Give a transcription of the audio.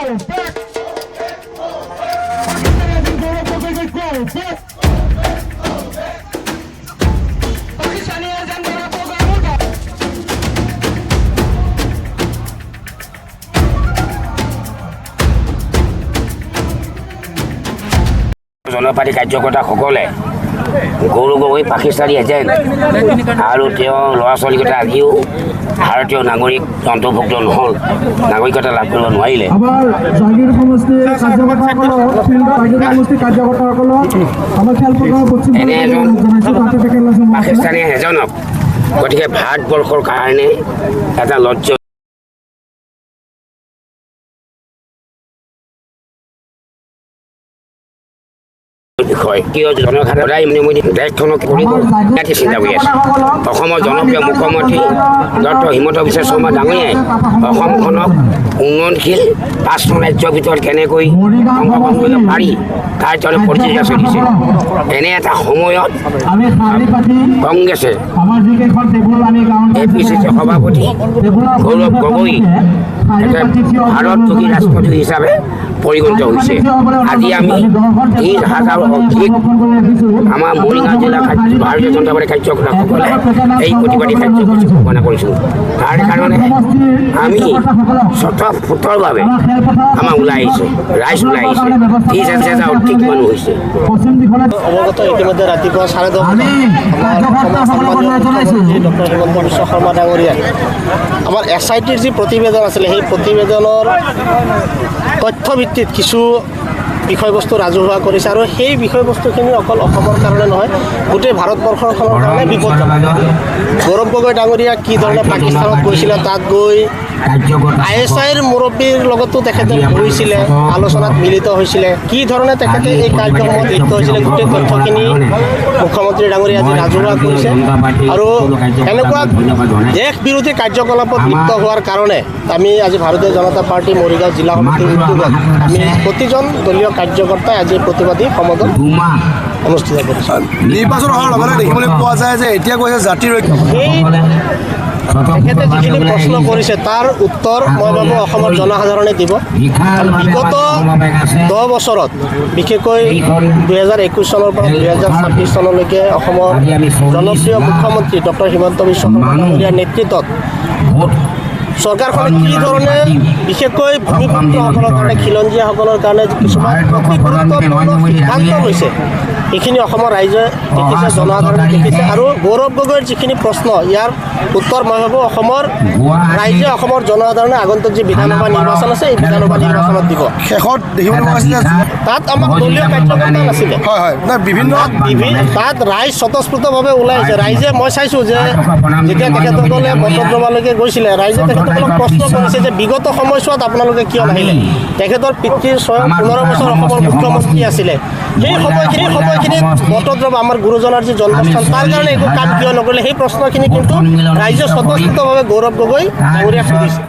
জনপাতি কাৰ্যকৰ্তাসকলে Gaurav Gogoi Pakistani agent আৰু তেওঁ ল'ৰা ছোৱালীকেইটা আজিও ভাৰতীয় নাগৰিক অন্তৰ্ভুক্ত নহ'ল, নাগৰিকতা লাভ কৰিব নোৱাৰিলে। এনে এজন পাকিস্তানী এজনক গতিকে ভাৰতবৰ্ষৰ কাৰণে এটা লজ্জা বিষয় কিয় জনসাধাৰণ দেশখনক চিন্তা কৰি আছে। অসমৰ জনপ্ৰিয় মুখ্যমন্ত্ৰী ডক্টৰ হিমন্ত বিশ্ব শৰ্মা ডাঙৰীয়াই অসমখনক উন্নয়নশীল 5খন ৰাজ্যৰ ভিতৰত কেনেকৈ অংশগ্ৰহণ কৰিব পাৰি তাৰ জনে প্ৰতিযোগিতা চলিছে। এনে এটা সময়ত কংগ্ৰেছে APCC সভাপতি গৌৰৱ গগৈ ভাৰতদ্ৰোহী ৰাষ্ট্ৰপতি হিচাপে পৰিগণিত হৈছে। আজি আমি 30,000 অধিক আমাৰ মৰিগাঁও জিলা ভাৰতীয় জনতা পাৰ্টীৰ কাৰ্যকৰ্তাসকলে এই প্ৰতিবাদী কাৰ্যসূচী ঘোষণা কৰিছোঁ। তাৰ কাৰণে আমি স্বতঃস্ফূৰ্তভাৱে আমাৰ ওলাই আহিছোঁ, ৰাইজ ওলাই আহিছে। 30,000 অধিক মানুহ হৈছে। অৱগত ইতিমধ্যে ৰাতিপুৱা 10:30 ডক্টৰ হিমন্ত বিশ্ব শৰ্মা ডাঙৰীয়াই আমাৰ SITৰ যি প্ৰতিবেদন আছিলে সেই প্ৰতিবেদনৰ তথ্যভিত্তিত কিছু বিষয়বস্তু ৰাজহুৱা কৰিছে আৰু সেই বিষয়বস্তুখিনি অকল অসমৰ কাৰণে নহয়, গোটেই ভাৰতবৰ্ষৰখনৰ কাৰণে বিপদজনক। গৌৰৱ গগৈ ডাঙৰীয়া কি ধৰণে পাকিস্তানত গৈছিলে, তাত গৈ ISIৰ মুৰব্বীৰ লগতো তেখেতে বহিছিলে, আলোচনাত মিলিত হৈছিলে, কি ধৰণে তেখেতে এই কাৰ্যক্ৰমত লিপ্ত হৈছিলে, গোটেই তথ্যখিনি মুখ্যমন্ত্ৰী ডাঙৰীয়া আজি ৰাজহুৱা কৰিছে। আৰু এনেকুৱা দেশ বিৰোধী কাৰ্যকলাপত লিপ্ত হোৱাৰ কাৰণে আমি আজি ভাৰতীয় জনতা পাৰ্টি মৰিগাঁও জিলা সমিতিৰ উদ্যোগত আমি প্ৰতিজন দলীয় কাৰ্যকৰ্তাই আজি প্ৰতিবাদী সমদল অনুষ্ঠিত কৰিছে। নিৰ্বাচন হোৱাৰ লগে লগে দেখিবলৈ পোৱা যায় যে এতিয়া কৈছে জাতিৰ তেখেতে যিখিনি প্ৰশ্ন কৰিছে তাৰ উত্তৰ মই ভাবোঁ অসমৰ জনসাধাৰণে দিব। বিগত 10 বছৰত বিশেষকৈ 2021 চনৰ পৰা 2026 চনলৈকে অসমৰ জনপ্ৰিয় মুখ্যমন্ত্ৰী ডক্টৰ হিমন্ত বিশ্ব শৰ্মা ডাঙৰীয়াৰ নেতৃত্বত চৰকাৰখনে কি ধৰণে বিশেষকৈ ভূমিপুত্ৰসকলৰ কাৰণে, খিলঞ্জীয়াসকলৰ কাৰণে কিছুমান অতি গুৰুত্বপূৰ্ণ সিদ্ধান্ত লৈছে, এইখিনি অসমৰ ৰাইজে দেখিছে, জনসাধাৰণে দেখিছে। আৰু গৌৰৱ গগৈৰ যিখিনি প্ৰশ্ন ইয়াৰ উত্তৰ মই ভাবোঁ অসমৰ ৰাইজে, অসমৰ জনসাধাৰণে আগন্তুক যি বিধানসভা নিৰ্বাচন আছে এই বিধানসভা নিৰ্বাচনত দিব। শেষত দেখিবলৈ পোৱা গৈছে তাত আমাক দলীয় কাৰ্যকৰ্তা নাছিলে, বিভিন্ন তাত ৰাইজ স্বতঃস্ফূৰ্তভাৱে ওলাই আহিছে। ৰাইজে মই চাইছোঁ যে যেতিয়া তেখেতসকলে মতদ্ৰৱালৈকে গৈছিলে, ৰাইজে তেখেতসকলক প্ৰশ্ন কৰিছে যে বিগত সময়ছোৱাত আপোনালোকে কিয় নাহিলে। তেখেতৰ পিতৃৰ স্বয়ং 15 বছৰ অসমৰ মুখ্যমন্ত্ৰী আছিলে, সেই সময়খিনিত মতদ্ৰৱ আমাৰ গুৰুজনাৰ যি জন্মস্থান তাৰ কাৰণে একো কাম কিয় নকৰিলে, সেই প্ৰশ্নখিনি কিন্তু ৰাইজে স্বতঃস্ফূৰ্তভাৱে গৌৰৱ গগৈ ডাঙৰীয়াক সুধিছে।